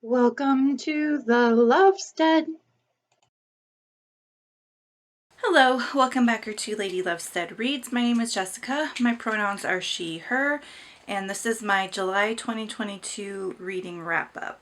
Welcome to the Lovestead. Hello, welcome back to Lady Lovestead Reads. My name is Jessica. My pronouns are she, her, and this is my July 2022 reading wrap-up.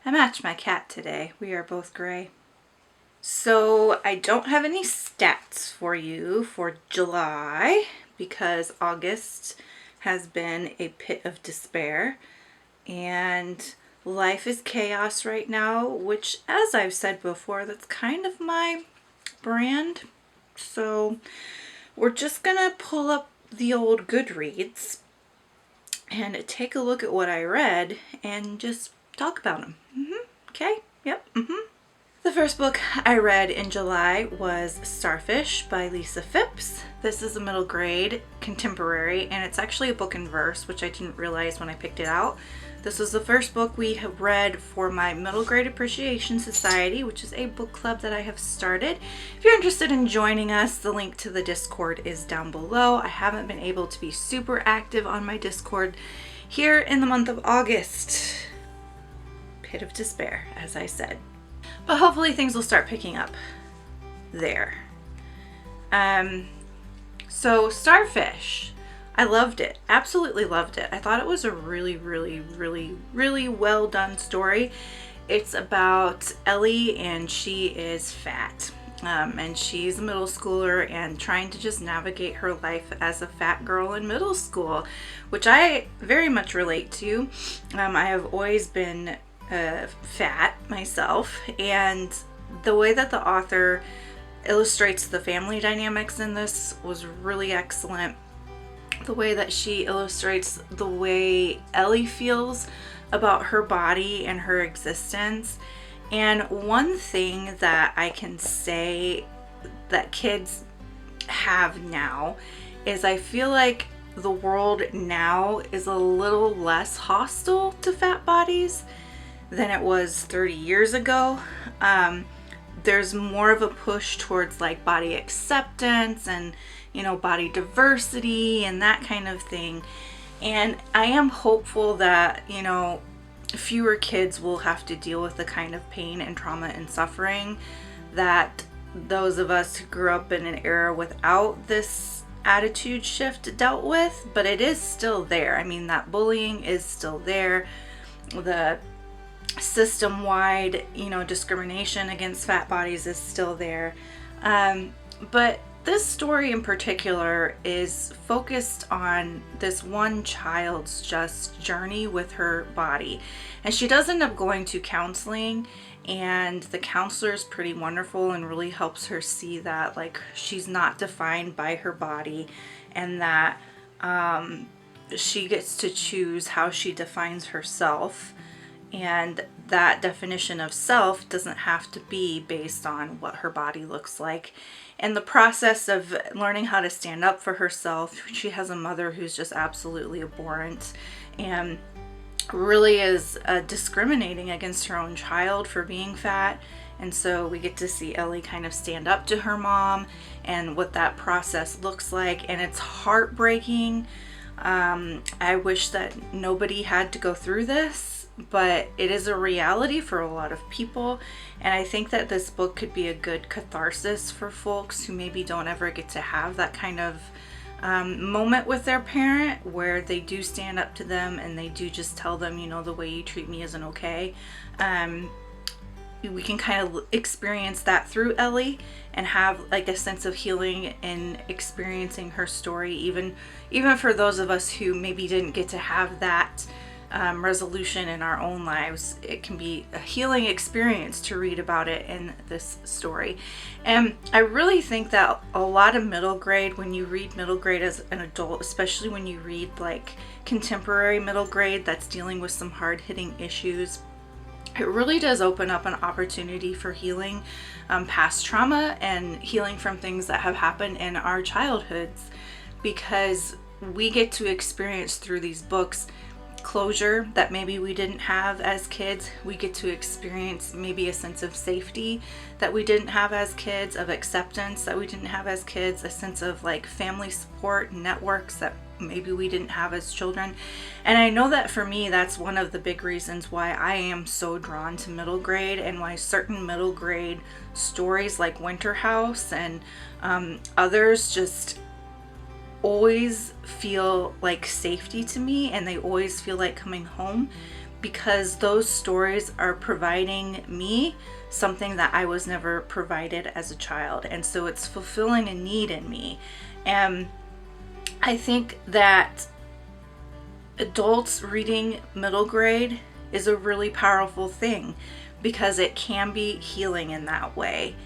I matched my cat today. We are both gray. So I don't have any stats for you for July because August has been a pit of despair and life is chaos right now, which, as I've said before, that's kind of my brand. So we're just gonna pull up the old Goodreads and take a look at what I read and just talk about them. Okay? Yep. The first book I read in July was Starfish by Lisa Phipps. This is a middle grade contemporary, and it's actually a book in verse, which I didn't realize when I picked it out. This was the first book we have read for my Middle Grade Appreciation Society, which is a book club that I have started. If you're interested in joining us, the link to the Discord is down below. I haven't been able to be super active on my Discord here in the month of August. Pit of despair, as I said. But hopefully things will start picking up there. So Starfish, I loved it. Absolutely loved it. I thought it was a really well done story. It's about Ellie, and she is fat. And she's a middle schooler and trying to just navigate her life as a fat girl in middle school, which I very much relate to. I have always been fat myself, and the way that the author illustrates the family dynamics in this was really excellent. The way that she illustrates the way Ellie feels about her body and her existence. And one thing that I can say that kids have now is I feel like the world now is a little less hostile to fat bodies than it was 30 years ago. There's more of a push towards like body acceptance and, you know, body diversity and that kind of thing. And I am hopeful that, you know, fewer kids will have to deal with the kind of pain and trauma and suffering that those of us who grew up in an era without this attitude shift dealt with. But it is still there. I mean, that bullying is still there. The system-wide, you know, discrimination against fat bodies is still there. But this story in particular is focused on this one child's just journey with her body. And she does end up going to counseling, and the counselor is pretty wonderful and really helps her see that like she's not defined by her body, and that she gets to choose how she defines herself. And that definition of self doesn't have to be based on what her body looks like. And the process of learning how to stand up for herself, she has a mother who's just absolutely abhorrent and really is discriminating against her own child for being fat. And so we get to see Ellie kind of stand up to her mom and what that process looks like. And it's heartbreaking. I wish that nobody had to go through this, but it is a reality for a lot of people. And I think that this book could be a good catharsis for folks who maybe don't ever get to have that kind of moment with their parent where they do stand up to them and they do just tell them, you know, the way you treat me isn't okay. We can kind of experience that through Ellie and have like a sense of healing in experiencing her story, even for those of us who maybe didn't get to have that resolution in our own lives. It can be a healing experience to read about it in this story. And I really think that a lot of middle grade, when you read middle grade as an adult, especially when you read like contemporary middle grade that's dealing with some hard-hitting issues, it really does open up an opportunity for healing past trauma and healing from things that have happened in our childhoods, because we get to experience through these books closure that maybe we didn't have as kids. We get to experience maybe a sense of safety that we didn't have as kids, of acceptance that we didn't have as kids, a sense of like family support networks that maybe we didn't have as children. And I know that for me, that's one of the big reasons why I am so drawn to middle grade, and why certain middle grade stories like Winter House and others just always feel like safety to me, and they always feel like coming home, because those stories are providing me something that I was never provided as a child. And so it's fulfilling a need in me. And I think that adults reading middle grade is a really powerful thing, because it can be healing in that way.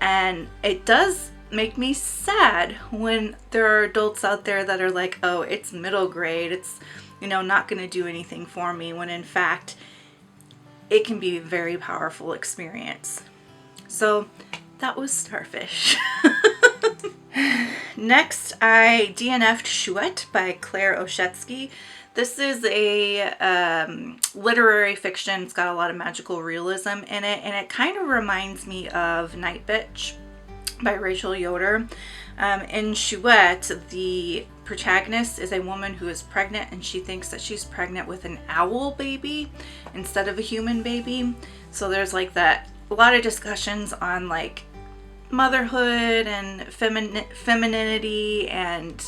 And it does make me sad when there are adults out there that are like, oh, it's middle grade, it's, you know, not going to do anything for me, when in fact it can be a very powerful experience. So that was Starfish. Next, I DNF'd Chouette by Claire Oshetsky. This is a literary fiction. It's got a lot of magical realism in it, and it kind of reminds me of Night Bitch by Rachel Yoder. In Chouette, the protagonist is a woman who is pregnant, and she thinks that she's pregnant with an owl baby instead of a human baby. So there's like that, a lot of discussions on like motherhood and femininity and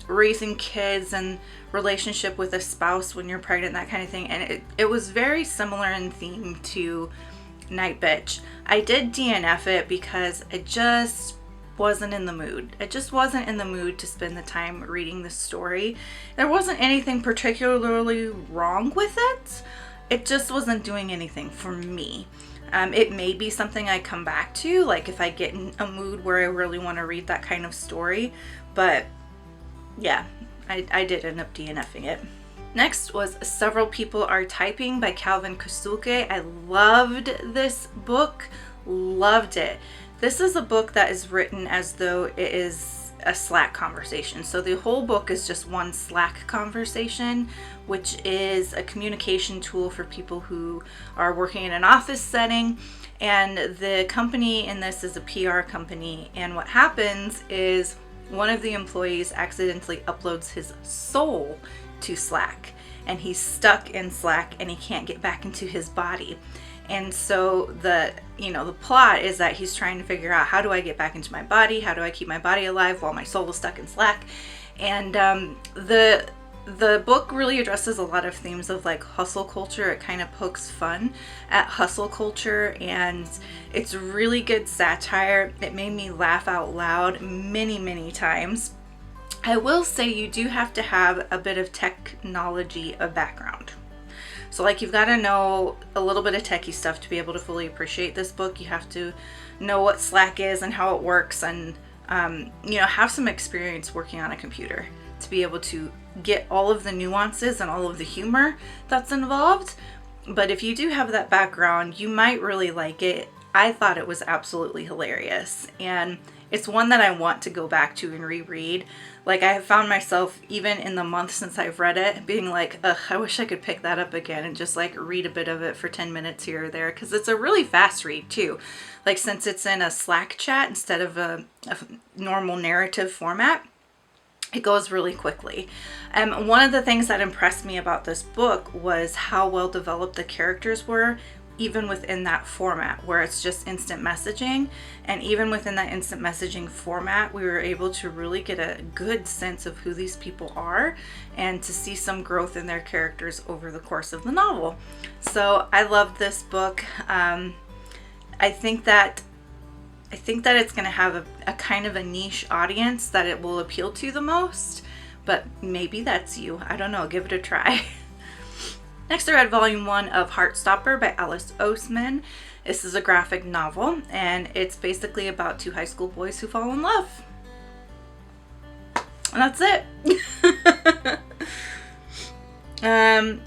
raising kids and relationship with a spouse when you're pregnant, that kind of thing. And it was very similar in theme to Night Bitch. I did DNF it because I just wasn't in the mood. I just wasn't in the mood to spend the time reading this story. There wasn't anything particularly wrong with it. It just wasn't doing anything for me. It may be something I come back to, like if I get in a mood where I really want to read that kind of story. But yeah, I did end up DNFing it. Next was Several People Are Typing by Calvin Kosuke. I loved this book, loved it. This is a book that is written as though it is a Slack conversation. So the whole book is just one Slack conversation, which is a communication tool for people who are working in an office setting. And the company in this is a PR company. And what happens is one of the employees accidentally uploads his soul to Slack, and he's stuck in Slack and he can't get back into his body. And so the plot is that he's trying to figure out, how do I get back into my body? How do I keep my body alive while my soul is stuck in Slack? And the book really addresses a lot of themes of like hustle culture. It kind of pokes fun at hustle culture, and it's really good satire. It made me laugh out loud many, many times. I will say you do have to have a bit of technology of background. So like you've got to know a little bit of techie stuff to be able to fully appreciate this book. You have to know what Slack is and how it works, and have some experience working on a computer to be able to get all of the nuances and all of the humor that's involved. But if you do have that background, you might really like it. I thought it was absolutely hilarious, and it's one that I want to go back to and reread. Like I have found myself, even in the month since I've read it, being like, ugh, I wish I could pick that up again and just like read a bit of it for 10 minutes here or there, because it's a really fast read too. Like since it's in a Slack chat instead of a normal narrative format, it goes really quickly. One of the things that impressed me about this book was how well developed the characters were, even within that format where it's just instant messaging. And even within that instant messaging format, we were able to really get a good sense of who these people are and to see some growth in their characters over the course of the novel. So I loved this book. I think that it's going to have a kind of a niche audience that it will appeal to the most, but maybe that's you. I don't know. Give it a try. Next, I read Volume 1 of Heartstopper by Alice Oseman. This is a graphic novel, and it's basically about two high school boys who fall in love. And that's it.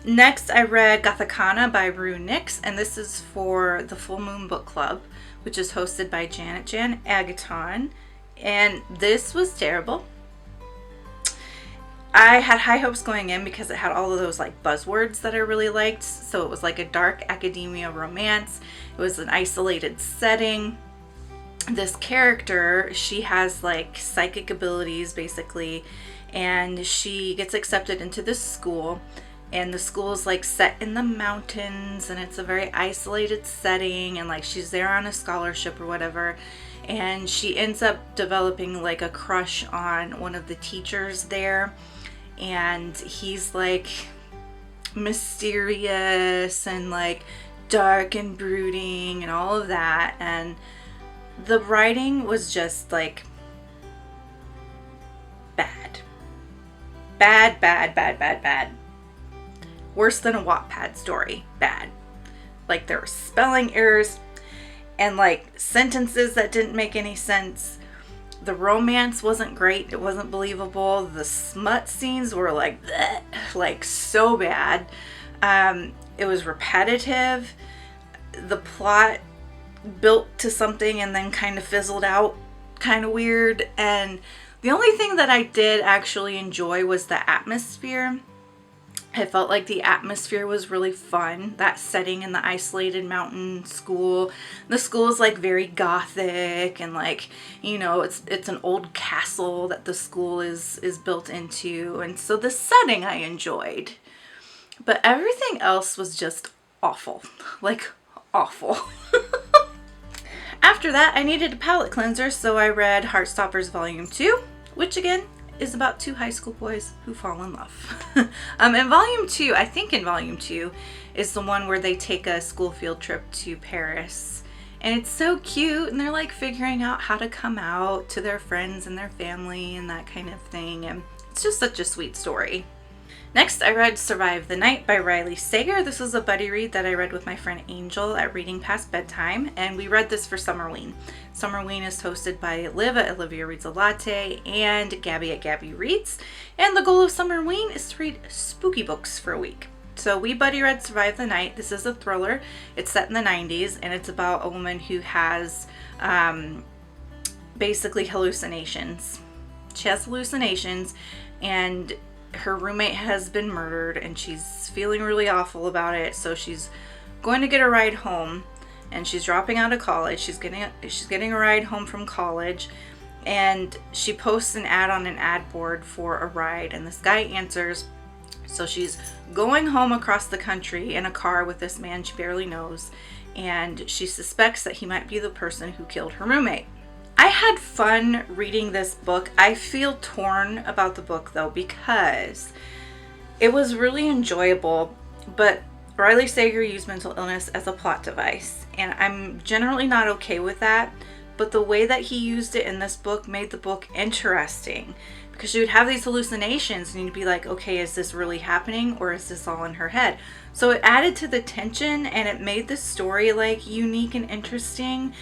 Next, I read Gothikana by Rue Nix, and this is for the Full Moon Book Club, which is hosted by Janet Agaton. And this was terrible. I had high hopes going in because it had all of those like buzzwords that I really liked. So it was like a dark academia romance. It was an isolated setting. This character, she has like psychic abilities basically, and she gets accepted into this school, and the school is like set in the mountains, and it's a very isolated setting, and like she's there on a scholarship or whatever, and she ends up developing like a crush on one of the teachers there, and he's like mysterious and like dark and brooding and all of that. And the writing was just like bad. Bad, bad, bad, bad, bad. Worse than a Wattpad story. Bad. Like there were spelling errors and like sentences that didn't make any sense. The romance wasn't great. It wasn't believable. The smut scenes were like bleh, like so bad. It was repetitive. The plot built to something and then kind of fizzled out, kind of weird. And the only thing that I did actually enjoy was the atmosphere. I felt like the atmosphere was really fun. That setting in the isolated mountain school. The school is like very gothic and like, you know, it's an old castle that the school is built into. And so the setting I enjoyed. But everything else was just awful. Like awful. After that, I needed a palate cleanser, so I read Heartstoppers Volume 2, which again is about two high school boys who fall in love. In Volume 2, I think in Volume 2, is the one where they take a school field trip to Paris. And it's so cute, and they're like figuring out how to come out to their friends and their family and that kind of thing. And it's just such a sweet story. Next, I read Survive the Night by Riley Sager. This was a buddy read that I read with my friend Angel at Reading Past Bedtime, and we read this for Summerween. Summerween is hosted by Liv at Olivia Reads a Latte and Gabby at Gabby Reads, and the goal of Summerween is to read spooky books for a week. So we buddy read Survive the Night. This is a thriller. It's set in the 90s, and it's about a woman who has basically hallucinations. She has hallucinations, and her roommate has been murdered, and she's feeling really awful about it. So she's going to get a ride home, and she's dropping out of college. She's getting a ride home from college, and she posts an ad on an ad board for a ride, and this guy answers. So she's going home across the country in a car with this man she barely knows, and she suspects that he might be the person who killed her roommate. I had fun reading this book. I feel torn about the book though, because it was really enjoyable, but Riley Sager used mental illness as a plot device, and I'm generally not okay with that, but the way that he used it in this book made the book interesting, because she would have these hallucinations and you'd be like, okay, is this really happening or is this all in her head? So it added to the tension, and it made the story like unique and interesting.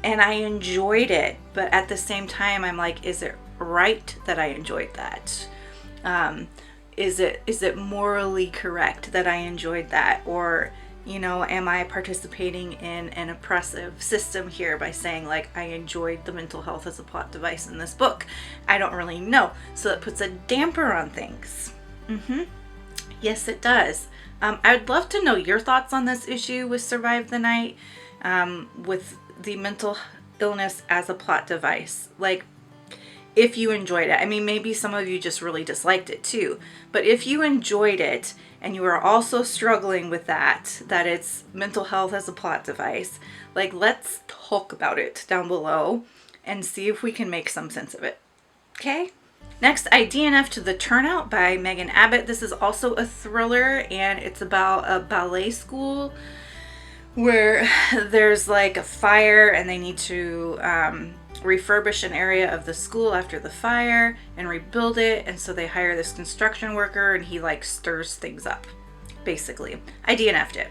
And I enjoyed it, but at the same time, I'm like, is it right that I enjoyed that? Is it morally correct that I enjoyed that? Or, you know, am I participating in an oppressive system here by saying like, I enjoyed the mental health as a plot device in this book? I don't really know. So it puts a damper on things. Yes, it does. I'd love to know your thoughts on this issue with Survive the Night, with the mental illness as a plot device. Like, if you enjoyed it. I mean, maybe some of you just really disliked it too, but if you enjoyed it and you are also struggling with that it's mental health as a plot device, like, let's talk about it down below and see if we can make some sense of it. Okay? Next, I DNF to The Turnout by Megan Abbott. This is also a thriller, and it's about a ballet school where there's like a fire and they need to refurbish an area of the school after the fire and rebuild it. And so they hire this construction worker, and he like stirs things up, basically. I DNF'd it.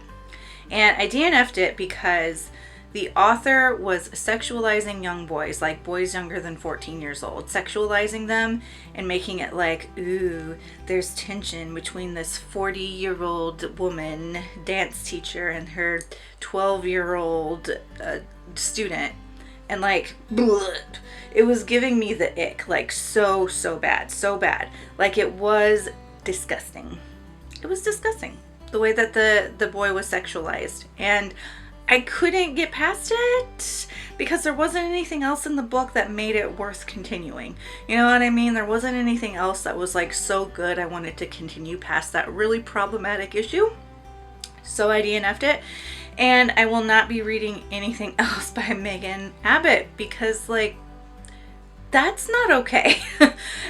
And I DNF'd it because the author was sexualizing young boys, like boys younger than 14 years old, sexualizing them and making it like, ooh, there's tension between this 40-year-old woman dance teacher and her 12-year-old student. And like, bleh, It was giving me the ick, like so bad, so bad. Like it was disgusting. It was disgusting the way that the boy was sexualized, and I couldn't get past it because there wasn't anything else in the book that made it worth continuing. You know what I mean? There wasn't anything else that was like so good I wanted to continue past that really problematic issue. So I DNF'd it, and I will not be reading anything else by Megan Abbott because like that's not okay.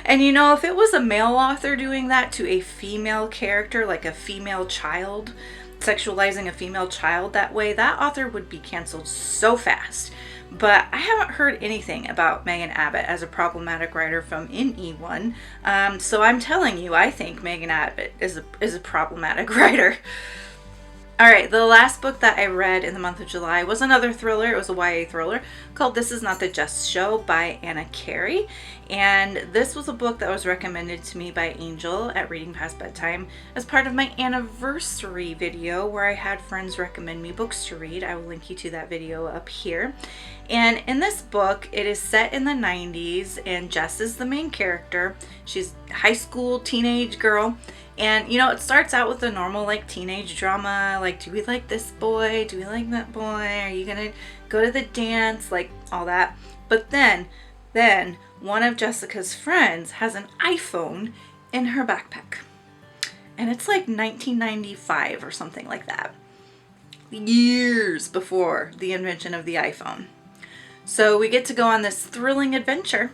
And you know, if it was a male author doing that to a female character, like a female child, sexualizing a female child that way, that author would be canceled so fast. But I haven't heard anything about Megan Abbott as a problematic writer from NE1. So I'm telling you, I think Megan Abbott is a problematic writer. All right, the last book that I read in the month of July was another thriller. It was a YA thriller called This Is Not the Jess Show by Anna Carey. And this was a book that was recommended to me by Angel at Reading Past Bedtime as part of my anniversary video where I had friends recommend me books to read. I will link you to that video up here. And in this book, it is set in the 90s and Jess is the main character. She's a high school teenage girl. And, you know, it starts out with the normal, like, teenage drama. Like, do we like this boy? Do we like that boy? Are you going to go to the dance? Like, all that. But then one of Jessica's friends has an iPhone in her backpack. And it's like 1995 or something like that. Years before the invention of the iPhone. So we get to go on this thrilling adventure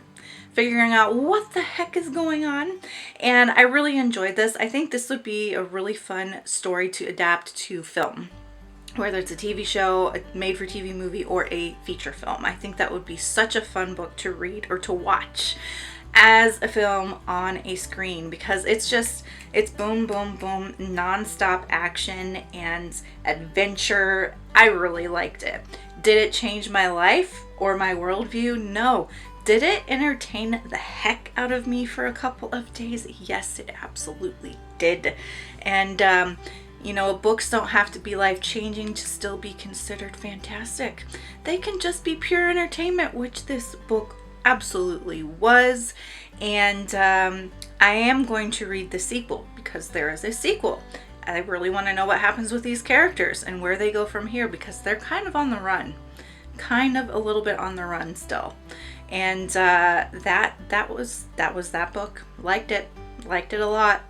figuring out what the heck is going on. And I really enjoyed this. I think this would be a really fun story to adapt to film, whether it's a TV show, a made-for-TV movie, or a feature film. I think that would be such a fun book to read or to watch as a film on a screen, because it's boom, boom, boom, non-stop action and adventure. I really liked it. Did it change my life or my worldview? No. Did it entertain the heck out of me for a couple of days? Yes, it absolutely did. And, you know, books don't have to be life-changing to still be considered fantastic. They can just be pure entertainment, which this book absolutely was. And I am going to read the sequel because there is a sequel. I really want to know what happens with these characters and where they go from here, because they're kind of on the run. Kind of a little bit on the run still. And that was that book. Liked it a lot.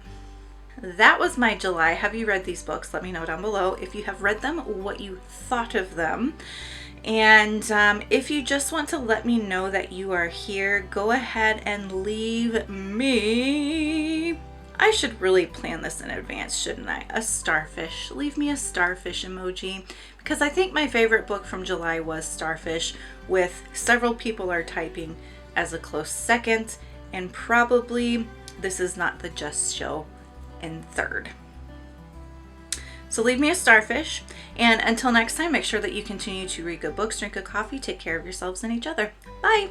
That was my July. Have you read these books? Let me know down below if you have read them, what you thought of them. And if you just want to let me know that you are here, go ahead and leave me. I should really plan this in advance, shouldn't I? A starfish. Leave me a starfish emoji, because I think my favorite book from July was Starfish, with several people are typing as a close second, and probably This Is Not the Jess Show in third. So leave me a starfish, and until next time, make sure that you continue to read good books, drink good coffee, take care of yourselves and each other. Bye!